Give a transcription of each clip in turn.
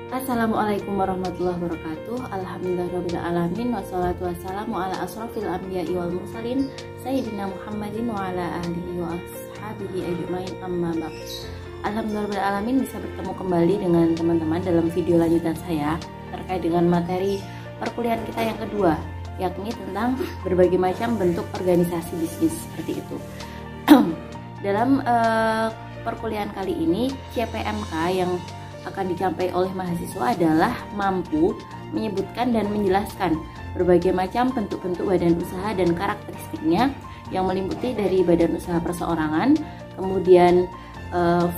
Assalamualaikum warahmatullahi wabarakatuh. Alhamdulillahirrahmanirrahim. Wassalatu wassalamu ala asrafil anbiya'i wal mursalin Sayyidina Muhammadin wa ala alihi wa ashabihi ajma'in, amma ba'd. Alhamdulillahirrahmanirrahim, bisa bertemu kembali dengan teman-teman dalam video lanjutan saya terkait dengan materi perkuliahan kita yang kedua, yakni tentang berbagai macam bentuk organisasi bisnis seperti itu. Dalam perkuliahan kali ini, CPMK yang akan dicapai oleh mahasiswa adalah mampu menyebutkan dan menjelaskan berbagai macam bentuk-bentuk badan usaha dan karakteristiknya yang meliputi dari badan usaha perseorangan, kemudian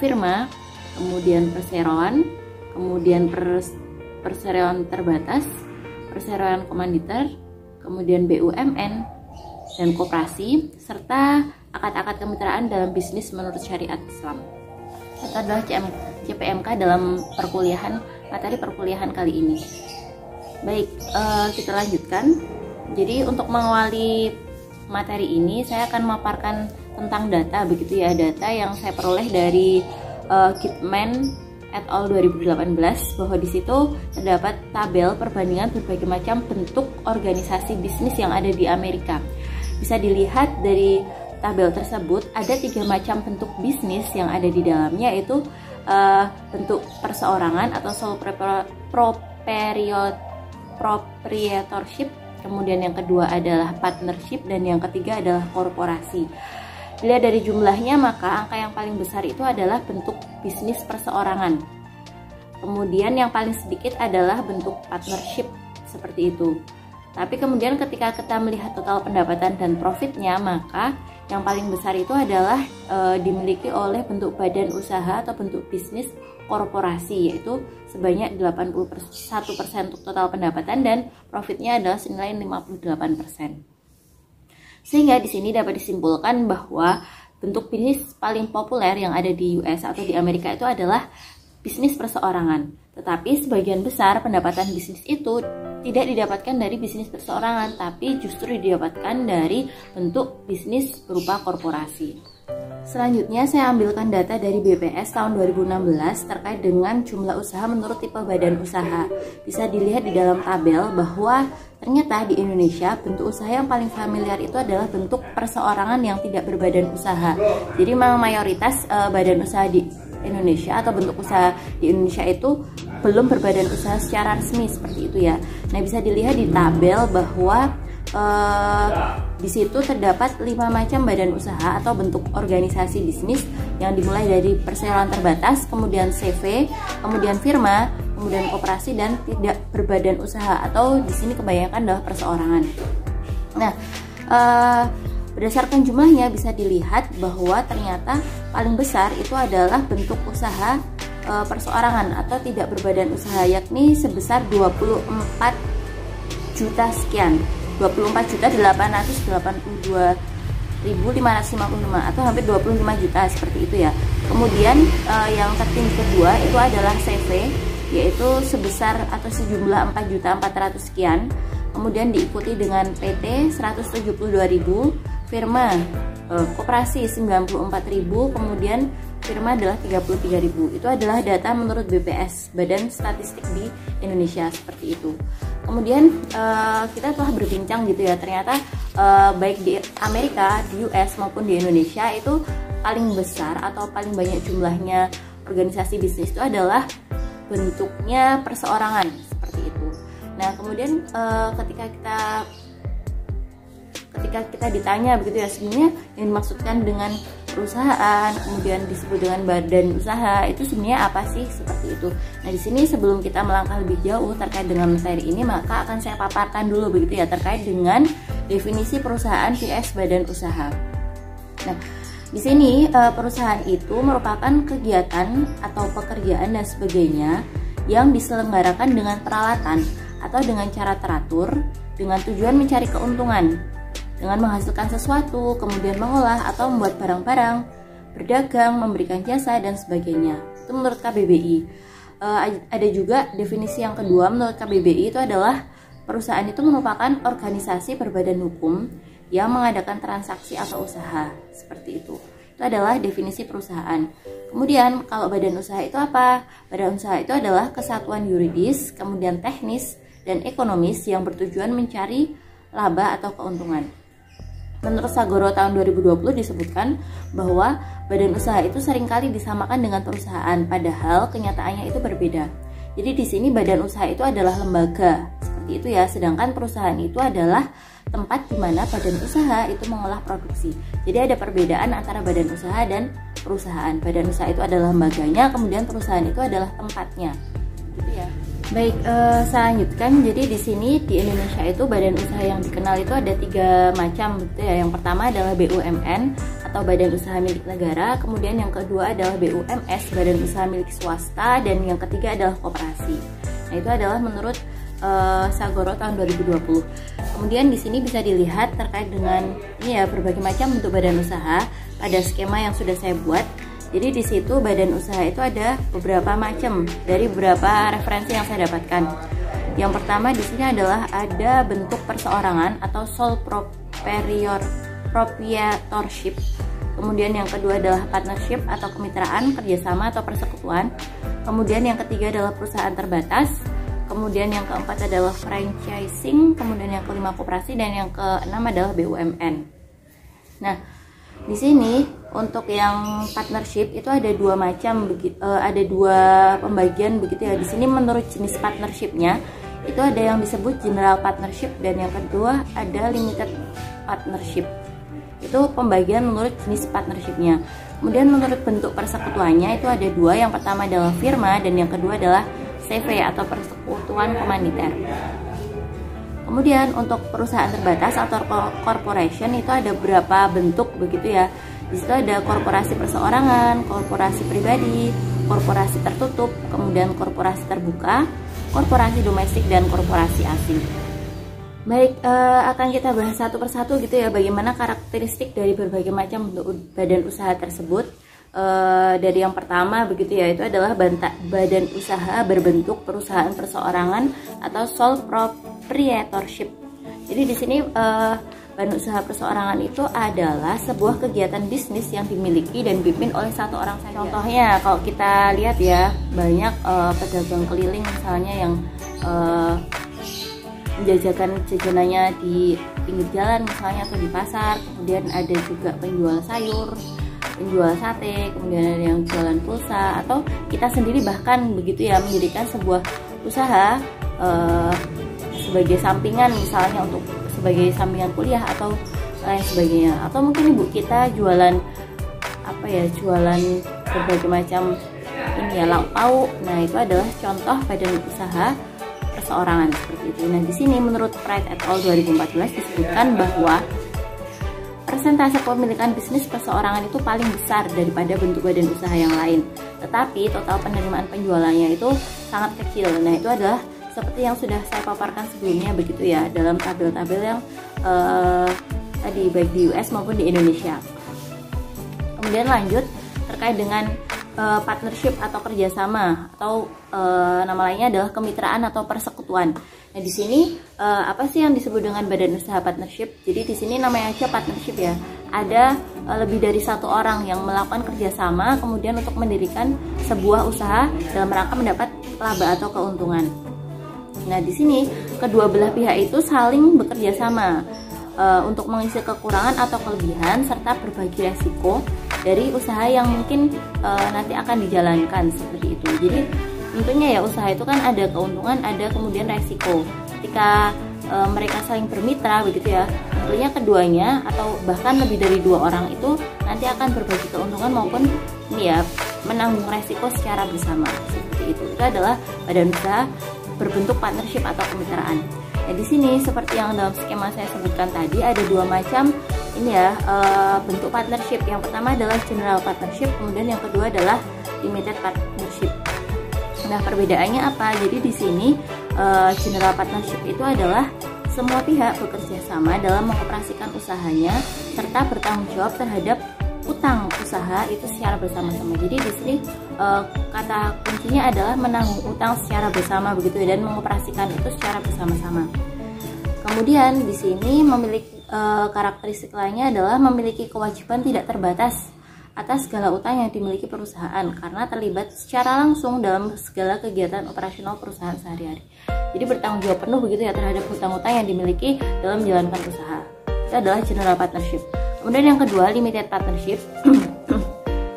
firma, kemudian perseroan, kemudian perseroan terbatas, perseroan komanditer, kemudian BUMN dan koperasi, serta akad-akad kemitraan dalam bisnis menurut syariat Islam. Itu adalah CPMK dalam materi perkuliahan kali ini. Baik, kita lanjutkan. Jadi untuk mengawali materi ini, saya akan memaparkan tentang data, begitu ya, data yang saya peroleh dari Kidman et al. 2018, bahwa di situ terdapat tabel perbandingan berbagai macam bentuk organisasi bisnis yang ada di Amerika. Bisa dilihat dari tabel tersebut ada 3 macam bentuk bisnis yang ada di dalamnya, yaitu bentuk perseorangan atau sole proprietorship, kemudian yang kedua adalah partnership, dan yang ketiga adalah korporasi. Dilihat dari jumlahnya, maka angka yang paling besar itu adalah bentuk bisnis perseorangan. Kemudian yang paling sedikit adalah bentuk partnership, seperti itu. Tapi kemudian ketika kita melihat total pendapatan dan profitnya, maka yang paling besar itu adalah dimiliki oleh bentuk badan usaha atau bentuk bisnis korporasi, yaitu sebanyak 81% untuk total pendapatan, dan profitnya adalah senilai 58%. Sehingga di sini dapat disimpulkan bahwa bentuk bisnis paling populer yang ada di US atau di Amerika itu adalah bisnis perseorangan. Tetapi sebagian besar pendapatan bisnis itu tidak didapatkan dari bisnis perseorangan, tapi justru didapatkan dari bentuk bisnis berupa korporasi. Selanjutnya saya ambilkan data dari BPS tahun 2016 terkait dengan jumlah usaha menurut tipe badan usaha. Bisa dilihat di dalam tabel bahwa ternyata di Indonesia bentuk usaha yang paling familiar itu adalah bentuk perseorangan yang tidak berbadan usaha. Jadi memang mayoritas badan usaha di Indonesia atau bentuk usaha di Indonesia itu belum berbadan usaha secara resmi, seperti itu ya. Nah, bisa dilihat di tabel bahwa di situ terdapat 5 macam badan usaha atau bentuk organisasi bisnis yang dimulai dari perseroan terbatas, kemudian CV, kemudian firma, kemudian koperasi, dan tidak berbadan usaha atau di sini kebanyakan adalah perseorangan. Nah, berdasarkan jumlahnya bisa dilihat bahwa ternyata paling besar itu adalah bentuk usaha perseorangan atau tidak berbadan usaha, yakni sebesar 24 juta sekian, 24.882.555 atau hampir 25 juta, seperti itu ya. Kemudian yang tertinggi kedua itu adalah CV, yaitu sebesar atau sejumlah 4.400 sekian. Kemudian diikuti dengan PT 172.000, firma koperasi 94.000, kemudian firma adalah 33.000. Itu adalah data menurut BPS, Badan Statistik di Indonesia, seperti itu. Kemudian kita telah berbincang gitu ya, ternyata baik di Amerika, di US maupun di Indonesia itu paling besar atau paling banyak jumlahnya organisasi bisnis itu adalah bentuknya perseorangan, seperti itu. Nah, kemudian ketika kita ditanya begitu ya, sebenarnya yang dimaksudkan dengan perusahaan, kemudian disebut dengan badan usaha, itu sebenarnya apa sih, seperti itu. Nah, di sini sebelum kita melangkah lebih jauh terkait dengan materi ini, maka akan saya paparkan dulu begitu ya terkait dengan definisi perusahaan vs badan usaha. Nah, di sini perusahaan itu merupakan kegiatan atau pekerjaan dan sebagainya yang diselenggarakan dengan peralatan atau dengan cara teratur dengan tujuan mencari keuntungan, dengan menghasilkan sesuatu, kemudian mengolah atau membuat barang-barang, berdagang, memberikan jasa, dan sebagainya. Itu menurut KBBI. Ada juga definisi yang kedua menurut KBBI, itu adalah perusahaan itu merupakan organisasi berbadan hukum yang mengadakan transaksi atau usaha, seperti itu. Itu adalah definisi perusahaan. Kemudian kalau badan usaha itu apa? Badan usaha itu adalah kesatuan yuridis, kemudian teknis dan ekonomis yang bertujuan mencari laba atau keuntungan. Menurut Sagoro tahun 2020 disebutkan bahwa badan usaha itu seringkali disamakan dengan perusahaan, padahal kenyataannya itu berbeda. Jadi di sini badan usaha itu adalah lembaga, seperti itu ya, sedangkan perusahaan itu adalah tempat di mana badan usaha itu mengolah produksi. Jadi ada perbedaan antara badan usaha dan perusahaan. Badan usaha itu adalah lembaganya, kemudian perusahaan itu adalah tempatnya. Gitu ya. Baik, saya lanjutkan. Jadi di sini di Indonesia itu badan usaha yang dikenal itu ada 3 macam gitu ya. Yang pertama adalah BUMN atau badan usaha milik negara, kemudian yang kedua adalah BUMS, badan usaha milik swasta, dan yang ketiga adalah koperasi. Nah, itu adalah menurut Sagoro tahun 2020. Kemudian di sini bisa dilihat terkait dengan ini ya, berbagai macam bentuk badan usaha pada skema yang sudah saya buat. Jadi di situ badan usaha itu ada beberapa macam dari beberapa referensi yang saya dapatkan. Yang pertama di sini adalah ada bentuk perseorangan atau sole proprietorship. Kemudian yang kedua adalah partnership atau kemitraan, kerjasama atau persekutuan. Kemudian yang ketiga adalah perusahaan terbatas. Kemudian yang keempat adalah franchising. Kemudian yang kelima koperasi, dan yang keenam adalah BUMN. Nah, di sini untuk yang partnership itu ada 2 macam, ada 2 pembagian begitu ya. Di sini menurut jenis partnershipnya itu ada yang disebut general partnership, dan yang kedua ada limited partnership. Itu pembagian menurut jenis partnershipnya. Kemudian menurut bentuk persekutuannya itu ada 2. Yang pertama adalah firma, dan yang kedua adalah CV atau persekutuan komaniter. Kemudian untuk perusahaan terbatas atau corporation itu ada beberapa bentuk begitu ya. Di situ ada korporasi perseorangan, korporasi pribadi, korporasi tertutup, kemudian korporasi terbuka, korporasi domestik, dan korporasi asing. Baik, akan kita bahas satu persatu gitu ya, bagaimana karakteristik dari berbagai macam bentuk badan usaha tersebut. Dari yang pertama begitu ya, itu adalah badan usaha berbentuk perusahaan perseorangan atau sole proprietorship. Jadi di sini badan usaha perseorangan itu adalah sebuah kegiatan bisnis yang dimiliki dan dipimpin oleh satu orang saja. Contohnya kalau kita lihat ya, banyak pedagang keliling misalnya yang menjajakan jajanannya di pinggir jalan misalnya atau di pasar. Kemudian ada juga penjual sayur, penjual sate, kemudian ada yang jualan pulsa, atau kita sendiri bahkan begitu ya mendirikan sebuah usaha sebagai sampingan misalnya untuk sebagai sampingan kuliah atau lain sebagainya. Atau mungkin ibu kita jualan apa ya, jualan berbagai macam ini ya, lauk pauk. Nah, itu adalah contoh badan usaha perseorangan seperti itu. Nah, di sini menurut Pride et al 2014 disebutkan bahwa persentase kepemilikan bisnis perseorangan itu paling besar daripada bentuk badan usaha yang lain. Tetapi total penerimaan penjualannya itu sangat kecil. Nah, itu adalah seperti yang sudah saya paparkan sebelumnya begitu ya, dalam tabel-tabel yang tadi baik di US maupun di Indonesia. Kemudian lanjut terkait dengan partnership atau kerjasama, atau nama lainnya adalah kemitraan atau persekutuan. Nah, di sini apa sih yang disebut dengan badan usaha partnership? Jadi di sini namanya aja partnership ya. Ada lebih dari satu orang yang melakukan kerjasama kemudian untuk mendirikan sebuah usaha dalam rangka mendapat laba atau keuntungan. Nah, di sini kedua belah pihak itu saling bekerja sama untuk mengisi kekurangan atau kelebihan serta berbagi resiko dari usaha yang mungkin nanti akan dijalankan seperti itu. Jadi tentunya ya, usaha itu kan ada keuntungan, ada kemudian resiko. Ketika mereka saling bermitra begitu ya, tentunya keduanya atau bahkan lebih dari 2 orang itu nanti akan berbagi keuntungan maupun ini ya, menanggung resiko secara bersama seperti itu. Itu adalah badan usaha berbentuk partnership atau kemitraan. Nah, di sini seperti yang dalam skema saya sebutkan tadi, ada 2 macam ini ya bentuk partnership. Yang pertama adalah general partnership, kemudian yang kedua adalah limited partnership. Nah, perbedaannya apa? Jadi di sini general partnership itu adalah semua pihak bekerja sama dalam mengoperasikan usahanya serta bertanggung jawab terhadap utang usaha itu secara bersama-sama. Jadi di sini kata kuncinya adalah menanggung utang secara bersama begitu ya, dan mengoperasikan itu secara bersama-sama. Kemudian di sini memiliki karakteristik lainnya adalah memiliki kewajiban tidak terbatas atas segala utang yang dimiliki perusahaan karena terlibat secara langsung dalam segala kegiatan operasional perusahaan sehari-hari. Jadi bertanggung jawab penuh begitu ya terhadap hutang-hutang yang dimiliki dalam menjalankan usaha. Itu adalah general partnership. Kemudian yang kedua, limited partnership.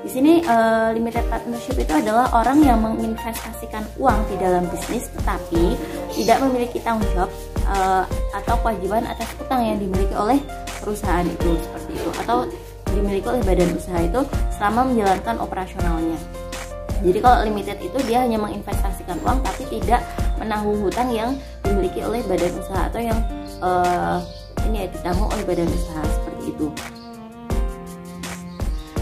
Di sini limited partnership itu adalah orang yang menginvestasikan uang di dalam bisnis tetapi tidak memiliki tanggung jawab atau kewajiban atas utang yang dimiliki oleh perusahaan itu, seperti itu, atau dimiliki oleh badan usaha itu selama menjalankan operasionalnya. Jadi kalau limited itu dia hanya menginvestasikan uang tapi tidak menanggung hutang yang dimiliki oleh badan usaha atau yang ditanggung oleh badan usaha, seperti itu.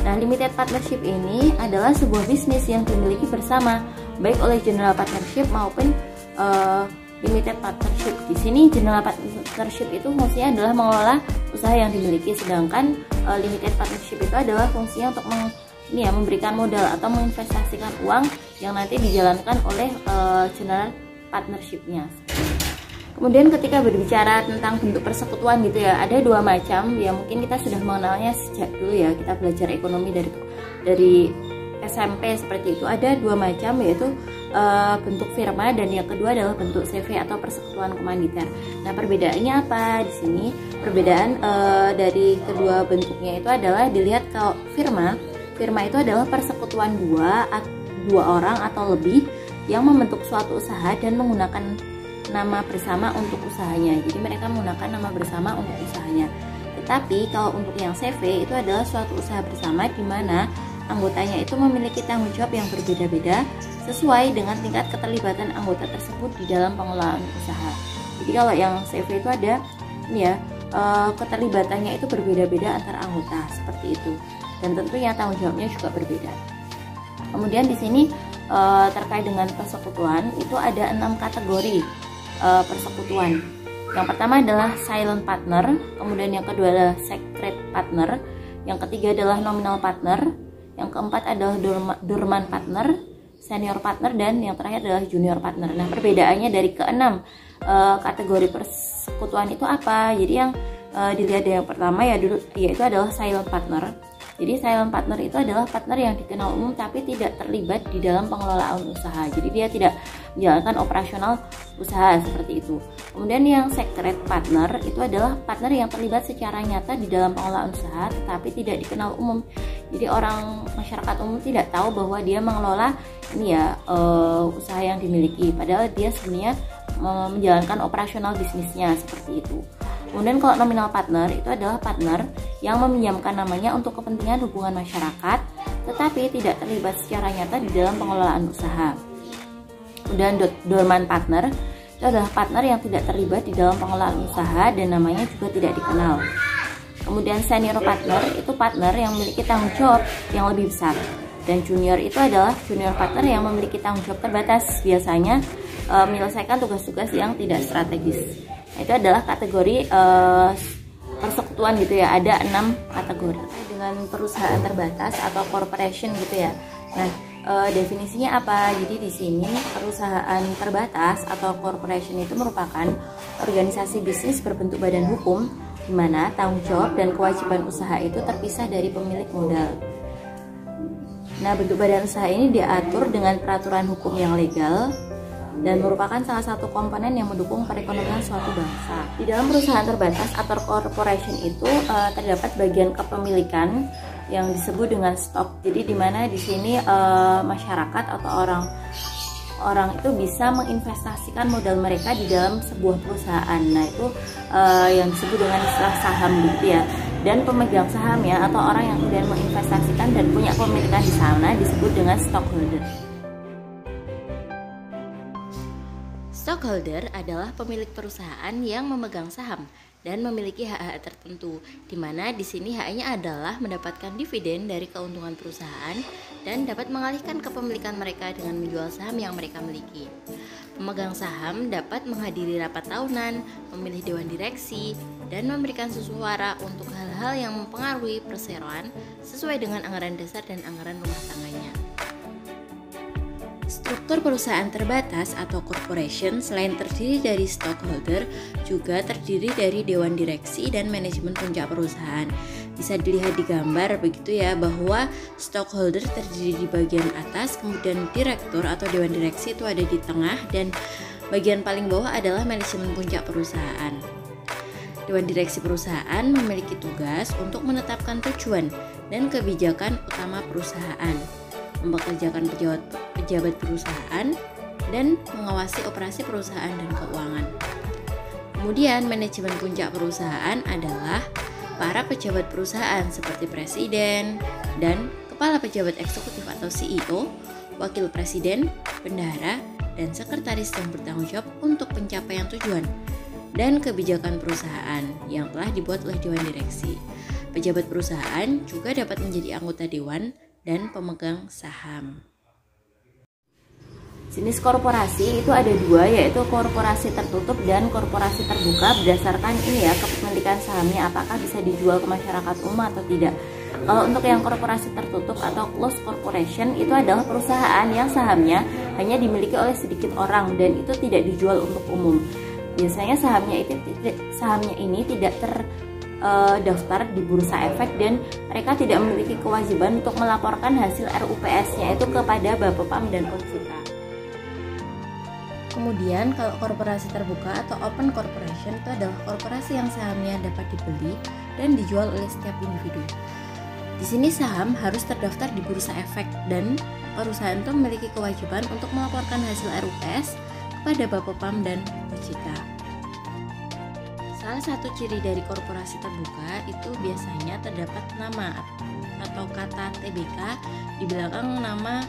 Nah, limited partnership ini adalah sebuah bisnis yang dimiliki bersama baik oleh general partnership maupun limited partnership. Di sini general partnership itu fungsinya adalah mengelola usaha yang dimiliki, sedangkan limited partnership itu adalah fungsinya untuk memberikan modal atau menginvestasikan uang yang nanti dijalankan oleh general partnershipnya. Kemudian ketika berbicara tentang bentuk persekutuan gitu ya, ada dua macam ya, mungkin kita sudah mengenalnya sejak dulu ya, kita belajar ekonomi dari SMP seperti itu. Ada dua macam, yaitu bentuk firma dan yang kedua adalah bentuk CV atau persekutuan komanditer. Nah, perbedaannya apa di sini? Perbedaan dari kedua bentuknya itu adalah dilihat kalau firma itu adalah persekutuan dua orang atau lebih yang membentuk suatu usaha dan menggunakan nama bersama untuk usahanya. Jadi mereka menggunakan nama bersama untuk usahanya. Tetapi kalau untuk yang CV itu adalah suatu usaha bersama di mana anggotanya itu memiliki tanggung jawab yang berbeda-beda sesuai dengan tingkat keterlibatan anggota tersebut di dalam pengelolaan usaha. Jadi kalau yang CV itu ada keterlibatannya itu berbeda-beda antar anggota, seperti itu. Dan tentunya tanggung jawabnya juga berbeda. Kemudian di sini terkait dengan persekutuan itu ada 6 kategori persekutuan. Yang pertama adalah silent partner, kemudian yang kedua adalah secret partner, yang ketiga adalah nominal partner, yang keempat adalah dormant partner, senior partner, dan yang terakhir adalah junior partner. Nah, perbedaannya dari keenam kategori persekutuan itu apa? Jadi yang dilihat yang pertama yaitu adalah silent partner. Jadi silent partner itu adalah partner yang dikenal umum tapi tidak terlibat di dalam pengelolaan usaha. Jadi dia tidak menjalankan operasional usaha, seperti itu. Kemudian yang secret partner itu adalah partner yang terlibat secara nyata di dalam pengelolaan usaha tetapi tidak dikenal umum. Jadi orang masyarakat umum tidak tahu bahwa dia mengelola usaha yang dimiliki, padahal dia sebenarnya menjalankan operasional bisnisnya, seperti itu. Kemudian kalau nominal partner itu adalah partner yang meminjamkan namanya untuk kepentingan hubungan masyarakat tetapi tidak terlibat secara nyata di dalam pengelolaan usaha. Kemudian dormant partner itu adalah partner yang tidak terlibat di dalam pengelolaan usaha dan namanya juga tidak dikenal. Kemudian senior partner itu partner yang memiliki tanggung jawab yang lebih besar. Dan junior itu adalah junior partner yang memiliki tanggung jawab terbatas, biasanya menyelesaikan tugas-tugas yang tidak strategis. Itu adalah kategori persekutuan gitu ya, ada 6 kategori. Dengan perusahaan terbatas atau corporation gitu ya. Nah, definisinya apa? Jadi di sini perusahaan terbatas atau corporation itu merupakan organisasi bisnis berbentuk badan hukum di mana tanggung jawab dan kewajiban usaha itu terpisah dari pemilik modal. Nah, bentuk badan usaha ini diatur dengan peraturan hukum yang legal dan merupakan salah satu komponen yang mendukung perekonomian suatu bangsa. Di dalam perusahaan terbatas atau corporation itu terdapat bagian kepemilikan yang disebut dengan stok. Jadi di mana di sini masyarakat atau orang itu bisa menginvestasikan modal mereka di dalam sebuah perusahaan. Nah, itu yang disebut dengan istilah saham gitu ya. Dan pemegang sahamnya atau orang yang kemudian menginvestasikan dan punya kepemilikan di sana disebut dengan stockholder. Stockholder adalah pemilik perusahaan yang memegang saham dan memiliki hak-hak tertentu, di mana di sini haknya adalah mendapatkan dividen dari keuntungan perusahaan dan dapat mengalihkan kepemilikan mereka dengan menjual saham yang mereka miliki. Pemegang saham dapat menghadiri rapat tahunan, memilih dewan direksi, dan memberikan suara untuk hal-hal yang mempengaruhi perseroan sesuai dengan anggaran dasar dan anggaran rumah tangganya. Struktur perusahaan terbatas atau corporation selain terdiri dari stockholder juga terdiri dari dewan direksi dan manajemen puncak perusahaan. Bisa dilihat di gambar begitu ya, bahwa stockholder terdiri di bagian atas, kemudian direktur atau dewan direksi itu ada di tengah, dan bagian paling bawah adalah manajemen puncak perusahaan. Dewan direksi perusahaan memiliki tugas untuk menetapkan tujuan dan kebijakan utama perusahaan, mempekerjakan pejabat perusahaan, dan mengawasi operasi perusahaan dan keuangan. Kemudian manajemen puncak perusahaan adalah para pejabat perusahaan seperti presiden dan kepala pejabat eksekutif atau CEO, wakil presiden, bendahara, dan sekretaris yang bertanggung jawab untuk pencapaian tujuan dan kebijakan perusahaan yang telah dibuat oleh dewan direksi. Pejabat perusahaan juga dapat menjadi anggota dewan dan pemegang saham. Jenis korporasi itu ada dua, yaitu korporasi tertutup dan korporasi terbuka berdasarkan ini ya, kepemilikan sahamnya apakah bisa dijual ke masyarakat umum atau tidak. Kalau untuk yang korporasi tertutup atau closed corporation itu adalah perusahaan yang sahamnya hanya dimiliki oleh sedikit orang dan itu tidak dijual untuk umum. Biasanya sahamnya ini tidak terdaftar di bursa efek dan mereka tidak memiliki kewajiban untuk melaporkan hasil RUPS-nya itu kepada Bapepam dan OJK. Kemudian kalau korporasi terbuka atau open corporation itu adalah korporasi yang sahamnya dapat dibeli dan dijual oleh setiap individu. Di sini saham harus terdaftar di bursa efek dan perusahaan itu memiliki kewajiban untuk melaporkan hasil RUPS kepada Bapepam dan OJK. Salah satu ciri dari korporasi terbuka itu biasanya terdapat nama atau kata TBK di belakang nama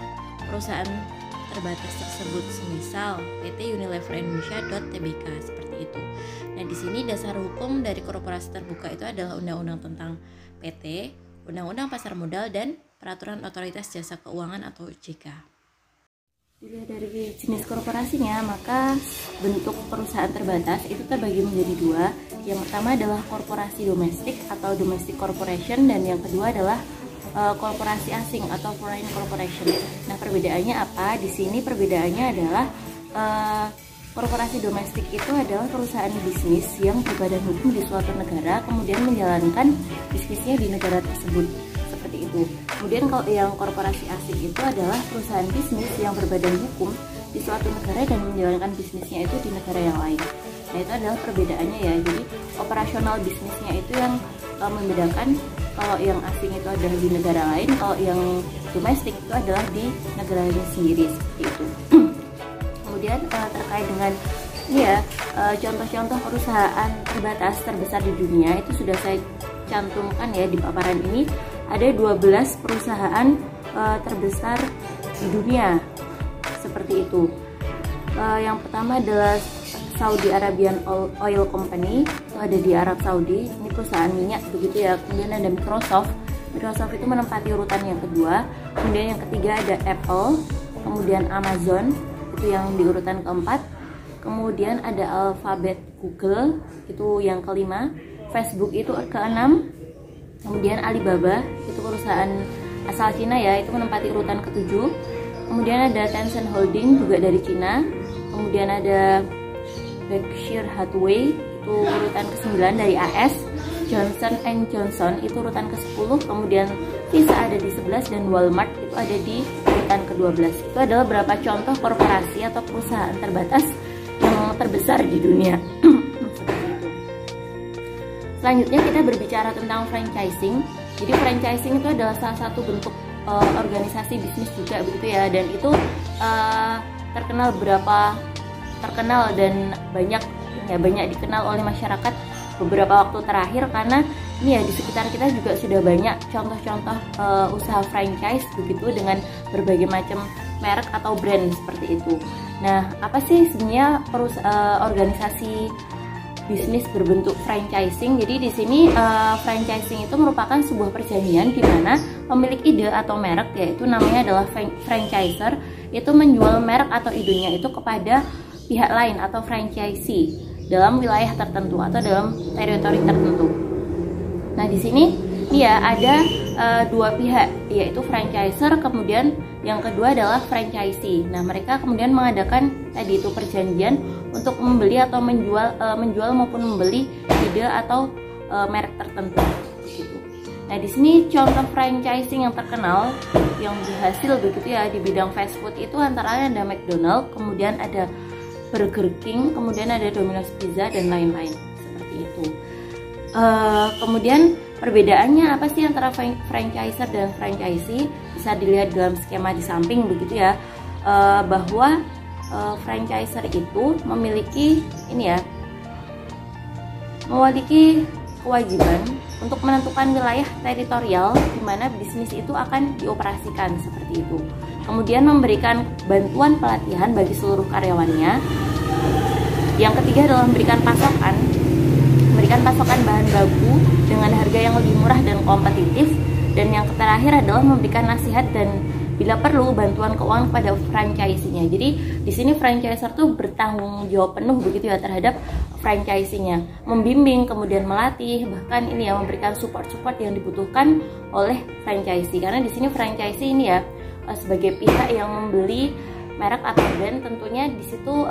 perusahaan terbatas tersebut, semisal PT Unilever Indonesia.tbk seperti itu. Nah, di sini dasar hukum dari korporasi terbuka itu adalah Undang-Undang tentang PT, Undang-Undang Pasar Modal, dan Peraturan Otoritas Jasa Keuangan atau OJK. Dilihat dari jenis korporasinya, maka bentuk perusahaan terbatas itu terbagi menjadi dua. Yang pertama adalah korporasi domestik atau domestic corporation, dan yang kedua adalah korporasi asing atau foreign corporation. Nah, perbedaannya apa? Di sini perbedaannya adalah korporasi domestik itu adalah perusahaan bisnis yang berbadan hukum di suatu negara, kemudian menjalankan bisnisnya di negara tersebut, seperti itu. Kemudian kalau yang korporasi asing itu adalah perusahaan bisnis yang berbadan hukum di suatu negara dan menjalankan bisnisnya itu di negara yang lain. Nah, itu adalah perbedaannya ya. Jadi operasional bisnisnya itu yang membedakan. Kalau yang asing itu adalah di negara lain, kalau yang domestik itu adalah di negaranya sendiri, seperti itu. Kemudian terkait dengan contoh-contoh perusahaan terbatas terbesar di dunia itu sudah saya cantumkan ya di paparan ini. Ada 12 perusahaan terbesar di dunia, seperti itu. Yang pertama adalah Saudi Arabian Oil Company, itu ada di Arab Saudi, ini perusahaan minyak begitu ya. Kemudian ada Microsoft itu menempati urutan yang kedua. Kemudian yang ketiga ada Apple, kemudian Amazon itu yang di urutan keempat. Kemudian ada Alphabet, Google itu yang kelima, Facebook itu keenam. Kemudian Alibaba itu perusahaan asal Cina ya, itu menempati urutan ketujuh. Kemudian ada Tencent Holding juga dari Cina. Kemudian ada Berkshire Hathaway itu urutan ke-9 dari AS, Johnson & Johnson itu urutan ke-10, kemudian Visa ada di 11 dan Walmart itu ada di urutan ke-12. Itu adalah beberapa contoh korporasi atau perusahaan terbatas yang terbesar di dunia. Seperti itu. Selanjutnya kita berbicara tentang franchising. Jadi franchising itu adalah salah satu bentuk organisasi bisnis juga begitu ya, dan itu terkenal dan banyak dikenal oleh masyarakat beberapa waktu terakhir, karena ini ya di sekitar kita juga sudah banyak contoh-contoh usaha franchise begitu dengan berbagai macam merek atau brand seperti itu. Nah, apa sih sebenarnya organisasi bisnis berbentuk franchising? Jadi di sini franchising itu merupakan sebuah perjanjian di mana pemilik ide atau merek, yaitu namanya adalah franchiser, itu menjual merek atau idenya itu kepada pihak lain atau franchisee dalam wilayah tertentu atau dalam teritori tertentu. Nah, di sini ya ada dua pihak, yaitu franchiser, kemudian yang kedua adalah franchisee. Nah, mereka kemudian mengadakan tadi itu perjanjian untuk membeli atau menjual maupun membeli ide atau merek tertentu gitu. Nah, di sini contoh franchising yang terkenal yang berhasil begitu ya di bidang fast food itu antara lain ada McDonald, kemudian ada Burger King, kemudian ada Domino's Pizza dan lain-lain seperti itu. Kemudian perbedaannya apa sih antara franchiser dan franchisee? Bisa dilihat dalam skema di samping begitu ya, bahwa franchiser itu memiliki memiliki kewajiban untuk menentukan wilayah teritorial di mana bisnis itu akan dioperasikan seperti itu. Kemudian memberikan bantuan pelatihan bagi seluruh karyawannya. Yang ketiga adalah memberikan pasokan bahan baku dengan harga yang lebih murah dan kompetitif. Dan yang terakhir adalah memberikan nasihat dan bila perlu bantuan keuangan kepada franchisee-nya. Jadi di sini franchiser tuh bertanggung jawab penuh begitu ya terhadap franchisee-nya, membimbing, kemudian melatih, bahkan ini ya memberikan support yang dibutuhkan oleh franchisee. Karena di sini franchisee ini ya sebagai pihak yang membeli merek atau brand, tentunya di situ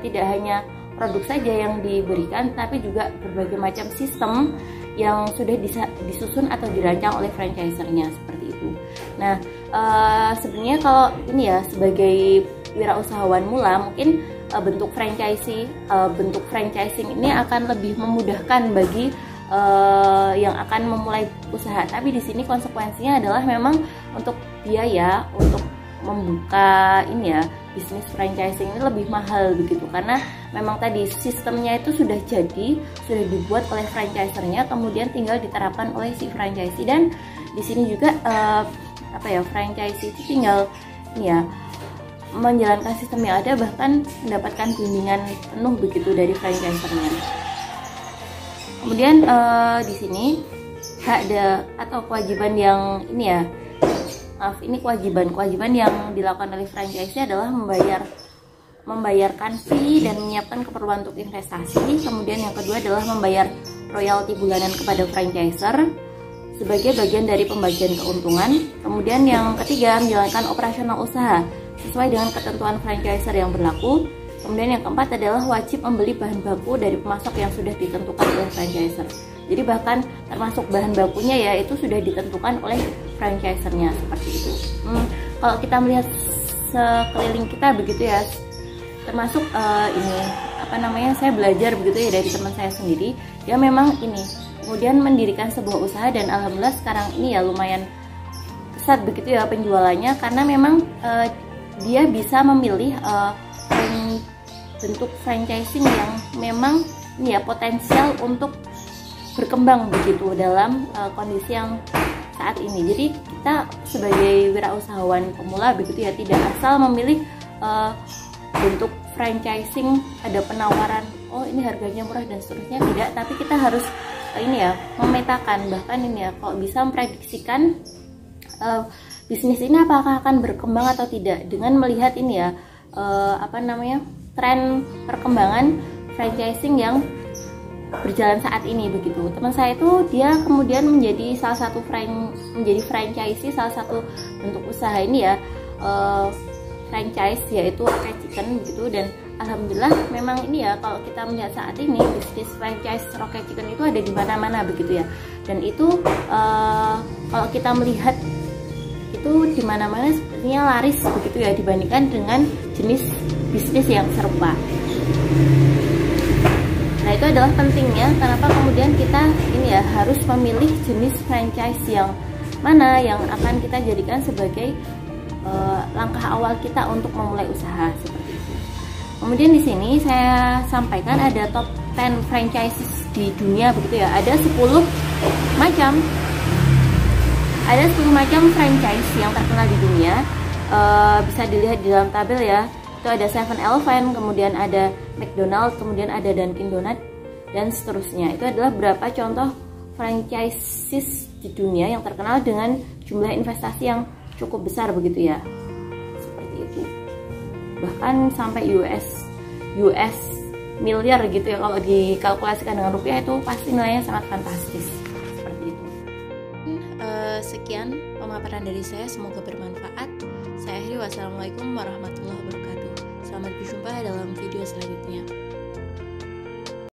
tidak hanya produk saja yang diberikan, tapi juga berbagai macam sistem yang sudah disusun atau dirancang oleh franchisernya seperti itu. Nah, sebenarnya kalau ini ya sebagai wirausahawan mula mungkin bentuk franchising ini akan lebih memudahkan bagi yang akan memulai usaha. Tapi di sini konsekuensinya adalah memang untuk biaya untuk membuka ini ya bisnis franchising ini lebih mahal begitu, karena memang tadi sistemnya itu sudah dibuat oleh franchisernya, kemudian tinggal diterapkan oleh si franchisee. Dan di sini juga franchisee itu tinggal menjalankan sistem yang ada, bahkan mendapatkan bimbingan penuh begitu dari franchisernya. Kemudian di sini hak atau kewajiban yang kewajiban yang dilakukan oleh franchisee adalah membayarkan fee dan menyiapkan keperluan untuk investasi. Kemudian yang kedua adalah membayar royalti bulanan kepada franchiser sebagai bagian dari pembagian keuntungan. Kemudian yang ketiga menjalankan operasional usaha sesuai dengan ketentuan franchiser yang berlaku. Kemudian yang keempat adalah wajib membeli bahan baku dari pemasok yang sudah ditentukan oleh franchiser. Jadi bahkan termasuk bahan bakunya ya itu sudah ditentukan oleh franchisernya seperti itu. Kalau kita melihat sekeliling kita begitu ya, termasuk saya belajar begitu ya dari teman saya sendiri, dia memang kemudian mendirikan sebuah usaha dan alhamdulillah sekarang ini ya lumayan pesat begitu ya penjualannya, karena memang dia bisa memilih bentuk franchising yang memang potensial untuk berkembang begitu dalam kondisi yang saat ini. Jadi kita sebagai wirausahawan pemula begitu ya tidak asal memilih bentuk franchising, ada penawaran ini harganya murah dan seterusnya, tidak, tapi kita harus memetakan, bahkan kalau bisa memprediksikan bisnis ini apakah akan berkembang atau tidak dengan melihat tren perkembangan franchising yang berjalan saat ini begitu. Teman saya itu dia kemudian menjadi franchisee salah satu bentuk usaha franchise yaitu Rocket Chicken begitu, dan alhamdulillah memang kalau kita melihat saat ini bisnis franchise Rocket Chicken itu ada di mana-mana begitu ya, dan itu kalau kita melihat itu di mana-mana sepertinya laris begitu ya dibandingkan dengan jenis bisnis yang serupa. Nah, itu adalah pentingnya kenapa kemudian kita harus memilih jenis franchise yang mana yang akan kita jadikan sebagai langkah awal kita untuk memulai usaha seperti itu. Kemudian di sini saya sampaikan ada top 10 franchises di dunia begitu ya. Ada 10 macam franchise yang terkenal di dunia. Bisa dilihat di dalam tabel ya. Itu ada 7-Eleven, kemudian ada McDonald, kemudian ada Dunkin Donut dan seterusnya. Itu adalah beberapa contoh franchises di dunia yang terkenal dengan jumlah investasi yang cukup besar begitu ya. Seperti itu. Bahkan sampai US miliar gitu ya, kalau dikalkulasikan dengan rupiah itu pasti nilainya sangat fantastis. Seperti itu. Sekian pemaparan dari saya, semoga bermanfaat. Saya akhiri, wassalamualaikum warahmatullahi wabarakatuh. Selamat berjumpa